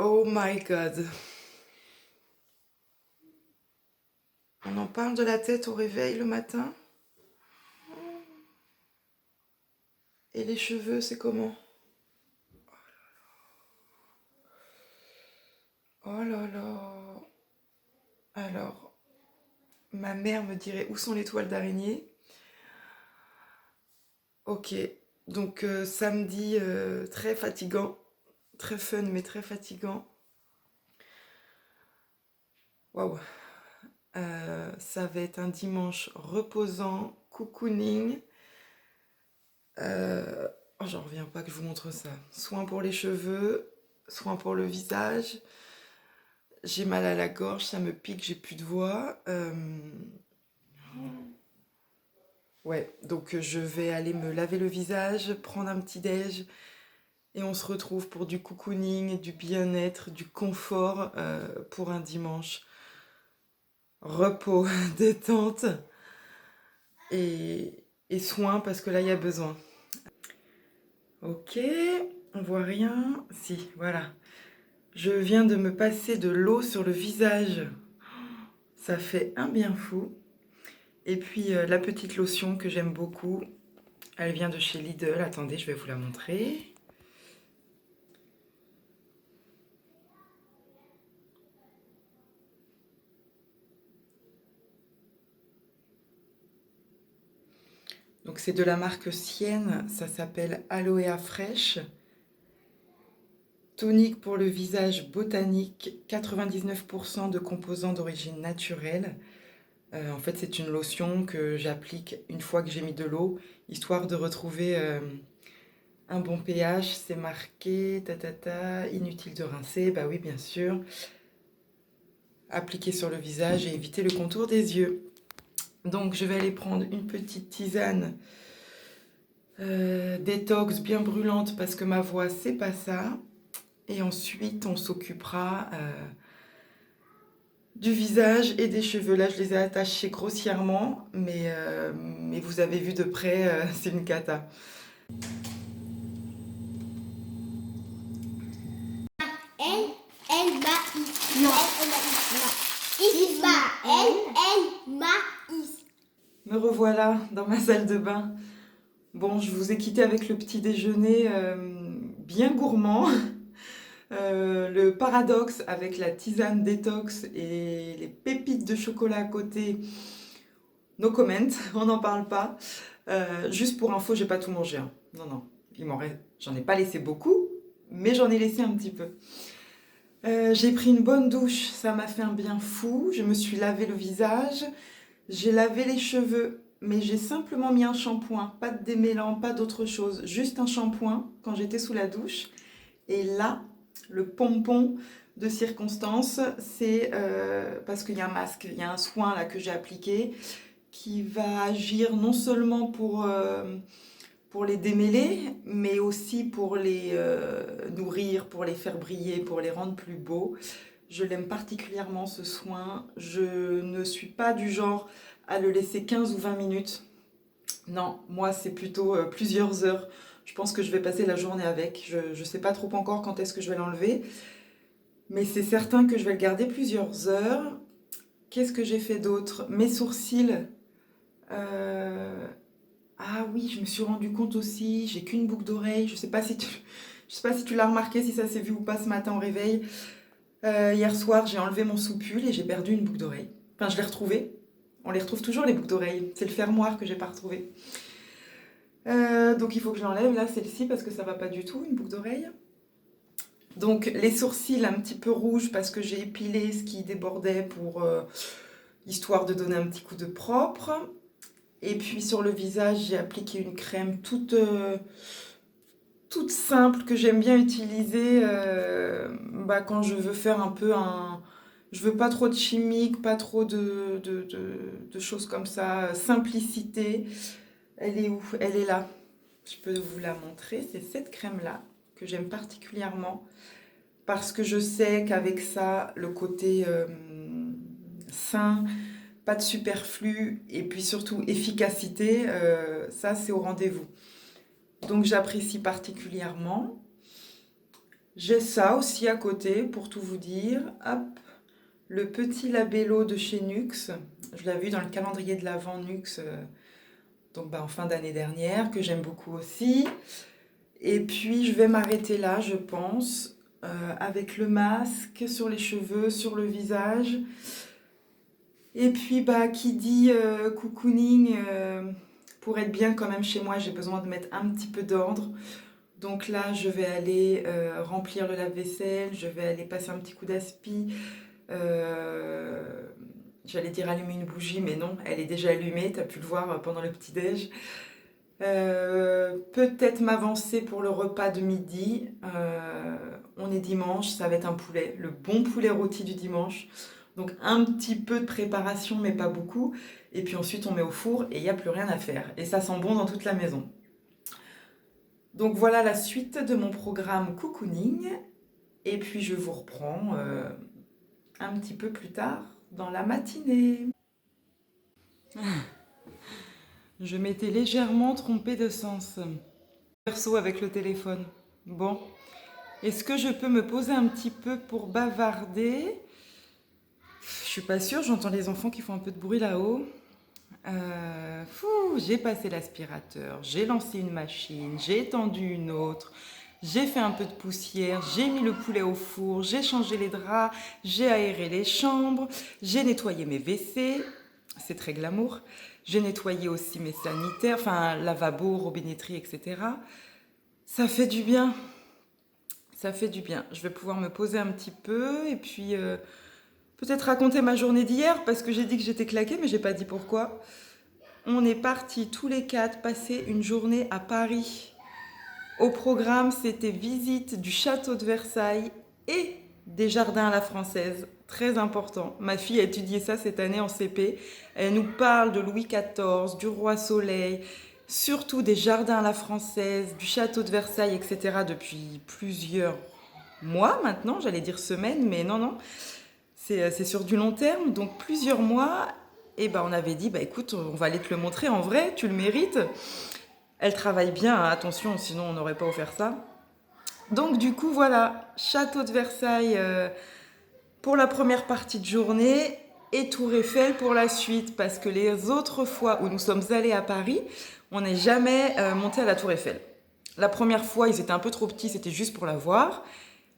Oh my God. On en parle de la tête au réveil le matin? Et les cheveux, c'est comment? Oh là là. Alors, ma mère me dirait où sont les toiles d'araignée? Ok, donc samedi très fatigant, très fun mais très fatigant. Waouh. Ça va être un dimanche reposant, cocooning. Euh, oh, j'en reviens pas que je vous montre ça. Soin pour les cheveux, soin pour le visage. J'ai mal à la gorge, ça me pique, j'ai plus de voix. Ouais, donc je vais aller me laver le visage, prendre un petit déj et on se retrouve pour du cocooning, du bien-être, du confort pour un dimanche. Repos, détente et soin parce que là il y a besoin. Ok, on voit rien. Si, voilà. Je viens de me passer de l'eau sur le visage. Ça fait un bien fou. Et puis la petite lotion que j'aime beaucoup, elle vient de chez Lidl. Attendez, je vais vous la montrer. Donc c'est de la marque Sienne, ça s'appelle Aloea Fresh. Tonique pour le visage botanique, 99% de composants d'origine naturelle. En fait, c'est une lotion que j'applique une fois que j'ai mis de l'eau, histoire de retrouver un bon pH. C'est marqué, inutile de rincer, bah oui, bien sûr. Appliquer sur le visage et éviter le contour des yeux. Donc, je vais aller prendre une petite tisane détox bien brûlante parce que ma voix, c'est pas ça. Et ensuite, on s'occupera du visage et des cheveux. Là, je les ai attachés grossièrement, mais vous avez vu de près, c'est une cata. Elle maïs. Non. Ismaël, elle maïs. Me revoilà dans ma salle de bain. Bon, je vous ai quitté avec le petit déjeuner bien gourmand. Le paradoxe avec la tisane détox et les pépites de chocolat à côté, no comment, on n'en parle pas. Juste pour info, j'ai pas tout mangé, hein. Non, non, j'en ai pas laissé beaucoup, mais j'en ai laissé un petit peu. J'ai pris une bonne douche, ça m'a fait un bien fou. Je me suis lavé le visage, j'ai lavé les cheveux, mais j'ai simplement mis un shampoing, pas de démêlant, pas d'autre chose, juste un shampoing quand j'étais sous la douche. Et là, le pompon de circonstance, c'est parce qu'il y a un masque, il y a un soin là que j'ai appliqué qui va agir non seulement pour les démêler, mais aussi pour les nourrir, pour les faire briller, pour les rendre plus beaux. Je l'aime particulièrement ce soin. Je ne suis pas du genre à le laisser 15 ou 20 minutes. Non, moi c'est plutôt plusieurs heures. Je pense que je vais passer la journée avec. Je ne sais pas trop encore quand est-ce que je vais l'enlever. Mais c'est certain que je vais le garder plusieurs heures. Qu'est-ce que j'ai fait d'autre? Mes sourcils. euh, Ah oui, je me suis rendu compte aussi, j'ai qu'une boucle d'oreille. Je sais pas si tu l'as remarqué, si ça s'est vu ou pas ce matin au réveil. Hier soir, j'ai enlevé mon soupule et j'ai perdu une boucle d'oreille. Enfin, je l'ai retrouvée. On les retrouve toujours les boucles d'oreilles. C'est le fermoir que j'ai pas retrouvé. Donc il faut que je l'enlève là, celle-ci, parce que ça va pas du tout, une boucle d'oreille. Donc les sourcils un petit peu rouges parce que j'ai épilé ce qui débordait pour histoire de donner un petit coup de propre. Et puis sur le visage, j'ai appliqué une crème toute simple que j'aime bien utiliser quand je veux faire un peu un... Je veux pas trop de chimique, pas trop de choses comme ça. Simplicité. Elle est où? Elle est là. Je peux vous la montrer. C'est cette crème-là que j'aime particulièrement parce que je sais qu'avec ça, le côté sain, pas de superflu et puis surtout efficacité, ça c'est au rendez-vous. Donc j'apprécie particulièrement. J'ai ça aussi à côté, pour tout vous dire. Hop, le petit labello de chez Nux. Je l'ai vu dans le calendrier de l'Avent Nux, donc en fin d'année dernière, que j'aime beaucoup aussi. Et puis je vais m'arrêter là, je pense, avec le masque sur les cheveux, sur le visage. Et puis qui dit cocooning, pour être bien quand même chez moi, j'ai besoin de mettre un petit peu d'ordre. Donc là, je vais aller remplir le lave-vaisselle, je vais aller passer un petit coup d'aspi. euh, J'allais dire allumer une bougie, mais non, elle est déjà allumée, tu as pu le voir pendant le petit-déj. Peut-être m'avancer pour le repas de midi. On est dimanche, ça va être un poulet, le bon poulet rôti du dimanche. Donc un petit peu de préparation, mais pas beaucoup. Et puis ensuite, on met au four et il n'y a plus rien à faire. Et ça sent bon dans toute la maison. Donc voilà la suite de mon programme cocooning. Et puis je vous reprends un petit peu plus tard dans la matinée. Je m'étais légèrement trompée de sens. Perso avec le téléphone. Bon, est-ce que je peux me poser un petit peu pour bavarder? Je suis pas sûre, j'entends les enfants qui font un peu de bruit là-haut. J'ai passé l'aspirateur, j'ai lancé une machine, j'ai étendu une autre, j'ai fait un peu de poussière, j'ai mis le poulet au four, j'ai changé les draps, j'ai aéré les chambres, j'ai nettoyé mes WC, c'est très glamour. J'ai nettoyé aussi mes sanitaires, enfin lavabo, robinetterie, etc. Ça fait du bien. Ça fait du bien. Je vais pouvoir me poser un petit peu et puis peut-être raconter ma journée d'hier parce que j'ai dit que j'étais claquée, mais j'ai pas dit pourquoi. On est partis tous les quatre passer une journée à Paris. Au programme, c'était visite du château de Versailles et des jardins à la française. Très important. Ma fille a étudié ça cette année en CP. Elle nous parle de Louis XIV, du roi Soleil, surtout des jardins à la française, du château de Versailles, etc. depuis plusieurs mois maintenant. J'allais dire semaines, mais non, non. C'est sur du long terme, donc plusieurs mois. Et on avait dit, écoute, on va aller te le montrer en vrai, tu le mérites. Elle travaille bien, hein, attention, sinon on n'aurait pas offert ça. Donc du coup, voilà, château de Versailles pour la première partie de journée et Tour Eiffel pour la suite. Parce que les autres fois où nous sommes allés à Paris, on n'est jamais monté à la Tour Eiffel. La première fois, ils étaient un peu trop petits, c'était juste pour la voir.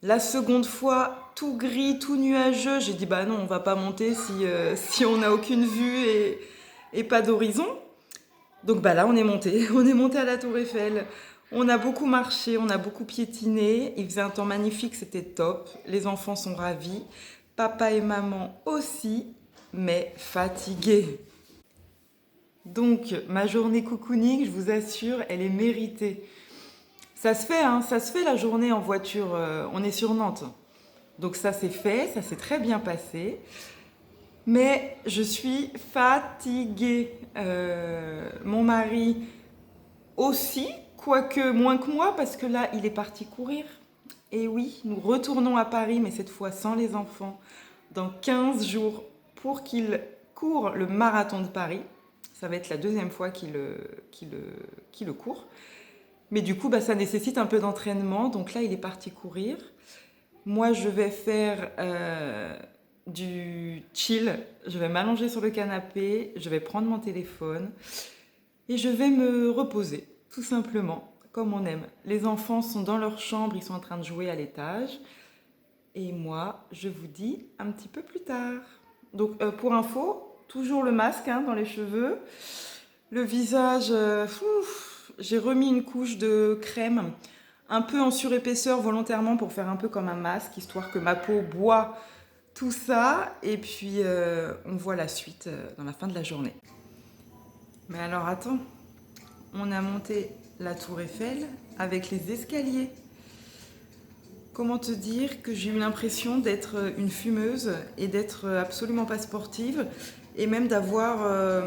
La seconde fois, tout gris, tout nuageux, j'ai dit non, on va pas monter si on n'a aucune vue et pas d'horizon. Donc là, on est monté. On est monté à la Tour Eiffel. On a beaucoup marché, on a beaucoup piétiné. Il faisait un temps magnifique, c'était top. Les enfants sont ravis. Papa et maman aussi, mais fatigués. Donc, ma journée cocooning, je vous assure, elle est méritée. Ça se fait, hein, ça se fait la journée en voiture. On est sur Nantes. Donc ça s'est fait, ça s'est très bien passé. Mais je suis fatiguée. Mon mari aussi, quoique moins que moi, parce que là, il est parti courir. Et oui, nous retournons à Paris, mais cette fois sans les enfants, dans 15 jours, pour qu'il court le marathon de Paris. Ça va être la deuxième fois qu'il le court. Mais du coup, ça nécessite un peu d'entraînement. Donc là, il est parti courir. Moi, je vais faire du chill. Je vais m'allonger sur le canapé. Je vais prendre mon téléphone. Et je vais me reposer, tout simplement, comme on aime. Les enfants sont dans leur chambre. Ils sont en train de jouer à l'étage. Et moi, je vous dis un petit peu plus tard. Donc, pour info, toujours le masque dans les cheveux. Le visage... j'ai remis une couche de crème, un peu en surépaisseur volontairement pour faire un peu comme un masque, histoire que ma peau boit tout ça. Et puis, on voit la suite dans la fin de la journée. Mais alors, attends. On a monté la Tour Eiffel avec les escaliers. Comment te dire que j'ai eu l'impression d'être une fumeuse et d'être absolument pas sportive et même d'avoir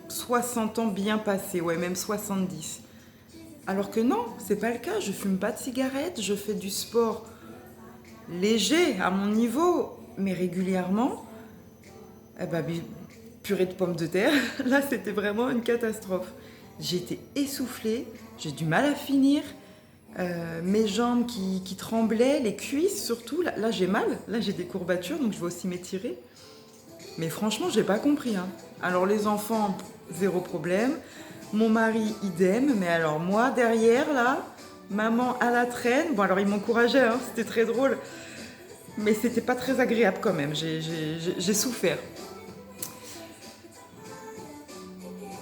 60 ans bien passés, ouais, même 70. Alors que non, c'est pas le cas. Je fume pas de cigarettes, je fais du sport léger à mon niveau, mais régulièrement. Purée de pommes de terre, là c'était vraiment une catastrophe. J'ai été essoufflée, j'ai du mal à finir. mes jambes qui tremblaient, les cuisses surtout. Là j'ai mal, là j'ai des courbatures, donc je vais aussi m'étirer. Mais franchement, j'ai pas compris, hein. Alors les enfants, zéro problème. Mon mari, idem. Mais alors moi, derrière, là, maman à la traîne. Bon, alors il m'encourageait, hein, c'était très drôle. Mais c'était pas très agréable quand même. J'ai souffert.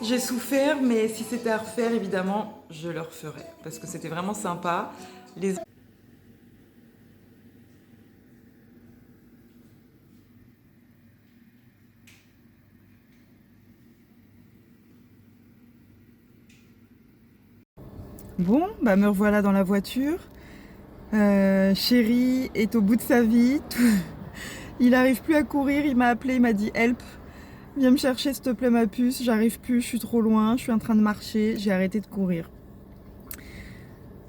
J'ai souffert, mais si c'était à refaire, évidemment, je le referais. Parce que c'était vraiment sympa. Les... Bon, bah me revoilà dans la voiture. Chéri est au bout de sa vie. Il n'arrive plus à courir. Il m'a appelé, il m'a dit help. Viens me chercher s'il te plaît ma puce. J'arrive plus, je suis trop loin. Je suis en train de marcher. J'ai arrêté de courir.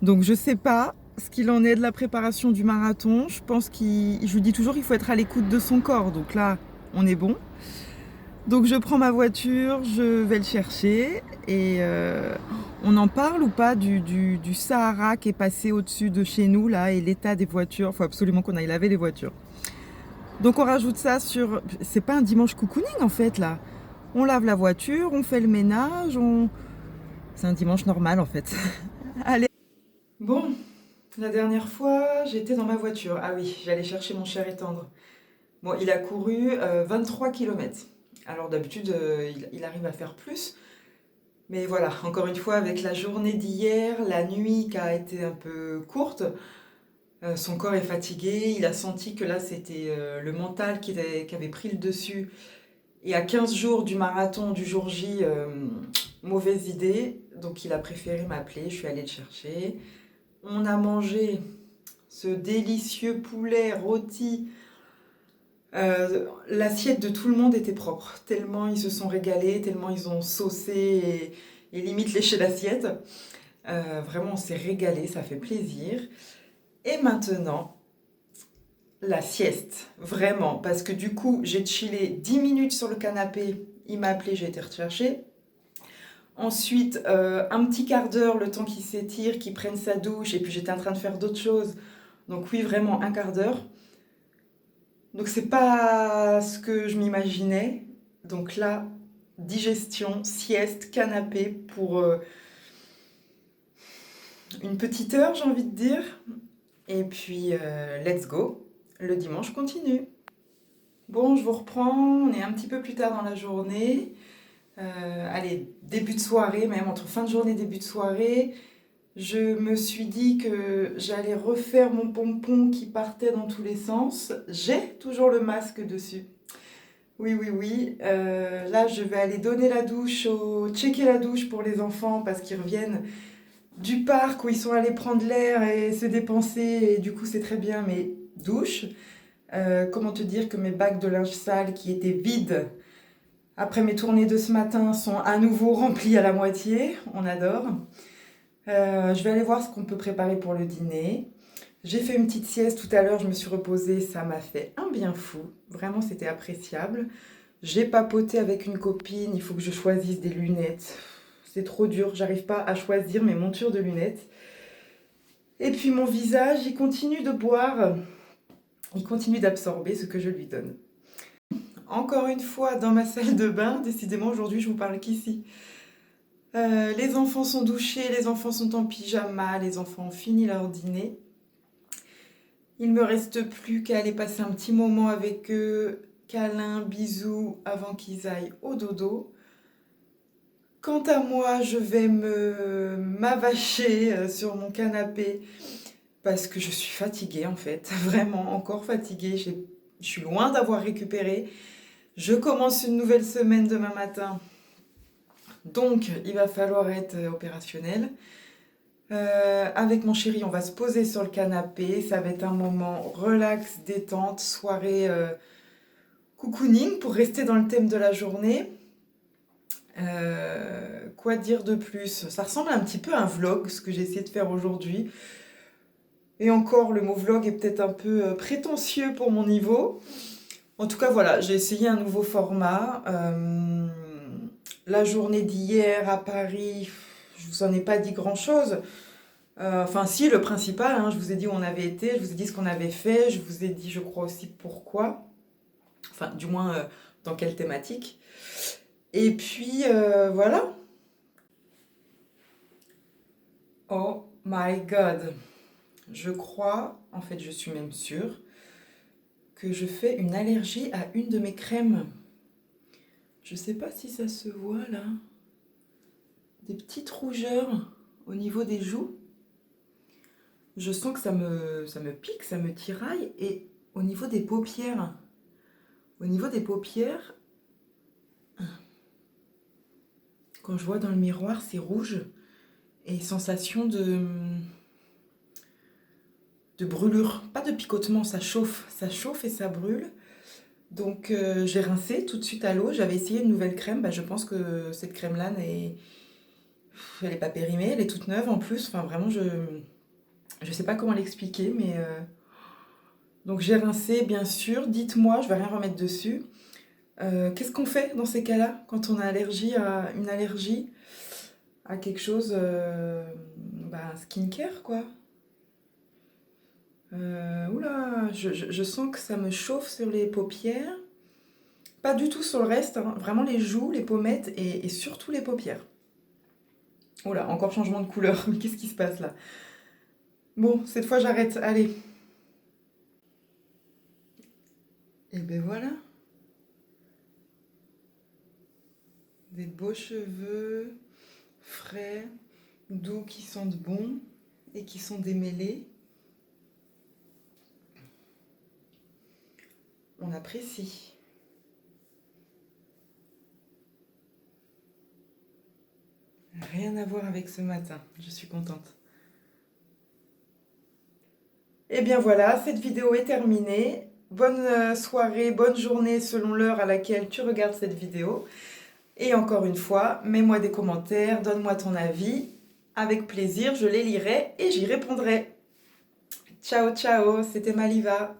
Donc je sais pas ce qu'il en est de la préparation du marathon. Je pense je lui dis toujours qu'il faut être à l'écoute de son corps. Donc là, on est bon. Donc je prends ma voiture, je vais le chercher et on en parle ou pas du Sahara qui est passé au-dessus de chez nous là et l'état des voitures. Il faut absolument qu'on aille laver les voitures. Donc on rajoute ça sur... C'est pas un dimanche cocooning en fait là. On lave la voiture, on fait le ménage, c'est un dimanche normal en fait. Allez. Bon, la dernière fois j'étais dans ma voiture. Ah oui, j'allais chercher mon cher et tendre. Bon, il a couru 23 km. Alors d'habitude, il arrive à faire plus. Mais voilà, encore une fois, avec la journée d'hier, la nuit qui a été un peu courte, son corps est fatigué. Il a senti que là, c'était le mental qui avait pris le dessus. Et à 15 jours du marathon du jour J, mauvaise idée. Donc il a préféré m'appeler, je suis allée le chercher. On a mangé ce délicieux poulet rôti. L'assiette de tout le monde était propre, tellement ils se sont régalés, tellement ils ont saucé et limite léché l'assiette. Vraiment, on s'est régalé, ça fait plaisir. Et maintenant, la sieste, vraiment, parce que du coup, j'ai chillé 10 minutes sur le canapé, il m'a appelé, j'ai été rechercher. Ensuite, un petit quart d'heure, le temps qu'il s'étire, qu'il prenne sa douche, et puis j'étais en train de faire d'autres choses. Donc oui, vraiment un quart d'heure. Donc c'est pas ce que je m'imaginais. Donc là, digestion, sieste, canapé pour une petite heure, j'ai envie de dire. Et puis, let's go. Le dimanche continue. Bon, je vous reprends. On est un petit peu plus tard dans la journée. Allez, début de soirée, même entre fin de journée et début de soirée. Je me suis dit que j'allais refaire mon pompon qui partait dans tous les sens. J'ai toujours le masque dessus. Oui, oui, oui. Là, je vais aller donner la douche, checker la douche pour les enfants parce qu'ils reviennent du parc où ils sont allés prendre l'air et se dépenser. Et du coup, c'est très bien, mais douche. Comment te dire que mes bacs de linge sale qui étaient vides après mes tournées de ce matin sont à nouveau remplis à la moitié. On adore. Je vais aller voir ce qu'on peut préparer pour le dîner. J'ai fait une petite sieste tout à l'heure, je me suis reposée, ça m'a fait un bien fou. Vraiment, c'était appréciable. J'ai papoté avec une copine, il faut que je choisisse des lunettes. C'est trop dur, j'arrive pas à choisir mes montures de lunettes. Et puis mon visage, il continue de boire, il continue d'absorber ce que je lui donne. Encore une fois, dans ma salle de bain, décidément aujourd'hui je vous parle qu'ici. Les enfants sont douchés, les enfants sont en pyjama, les enfants ont fini leur dîner. Il me reste plus qu'à aller passer un petit moment avec eux, câlins, bisous, avant qu'ils aillent au dodo. Quant à moi, je vais m'avacher sur mon canapé parce que je suis fatiguée en fait, vraiment encore fatiguée. Je suis loin d'avoir récupéré. Je commence une nouvelle semaine demain matin. Donc, il va falloir être opérationnel. Avec mon chéri, on va se poser sur le canapé. Ça va être un moment relax, détente, soirée cocooning pour rester dans le thème de la journée. Quoi dire de plus? Ça ressemble un petit peu à un vlog, ce que j'ai essayé de faire aujourd'hui. Et encore, le mot vlog est peut-être un peu prétentieux pour mon niveau. En tout cas, voilà, j'ai essayé un nouveau format. La journée d'hier à Paris, je vous en ai pas dit grand-chose. Enfin si, le principal, hein, je vous ai dit où on avait été, je vous ai dit ce qu'on avait fait, je vous ai dit, je crois aussi pourquoi. Enfin, du moins, dans quelle thématique. Et puis, voilà. Oh my God. Je crois, en fait, je suis même sûre, que je fais une allergie à une de mes crèmes. Je sais pas si ça se voit là. Des petites rougeurs au niveau des joues. Je sens que ça me pique, ça me tiraille. Et au niveau des paupières, quand je vois dans le miroir, c'est rouge. Et sensation de brûlure. Pas de picotement, ça chauffe et ça brûle. Donc j'ai rincé tout de suite à l'eau. J'avais essayé une nouvelle crème. Bah, je pense que cette crème-là, elle n'est pas périmée, elle est toute neuve en plus. Enfin, vraiment, je sais pas comment l'expliquer, mais donc j'ai rincé, bien sûr. Dites-moi, je vais rien remettre dessus. Qu'est-ce qu'on fait dans ces cas-là quand on a une allergie à quelque chose, bah, skincare quoi. Oula, je sens que ça me chauffe sur les paupières. Pas du tout sur le reste, hein. Vraiment les joues, les pommettes et surtout les paupières. Oula, encore changement de couleur. Mais qu'est-ce qui se passe là? Bon, cette fois j'arrête. Allez. Et ben voilà. Des beaux cheveux, frais, doux, qui sentent bon et qui sont démêlés. On apprécie. Rien à voir avec ce matin, je suis contente. Et bien voilà, cette vidéo est terminée. Bonne soirée, bonne journée selon l'heure à laquelle tu regardes cette vidéo. Et encore une fois, mets-moi des commentaires, donne-moi ton avis. Avec plaisir, je les lirai et j'y répondrai. Ciao, ciao, c'était Maliva.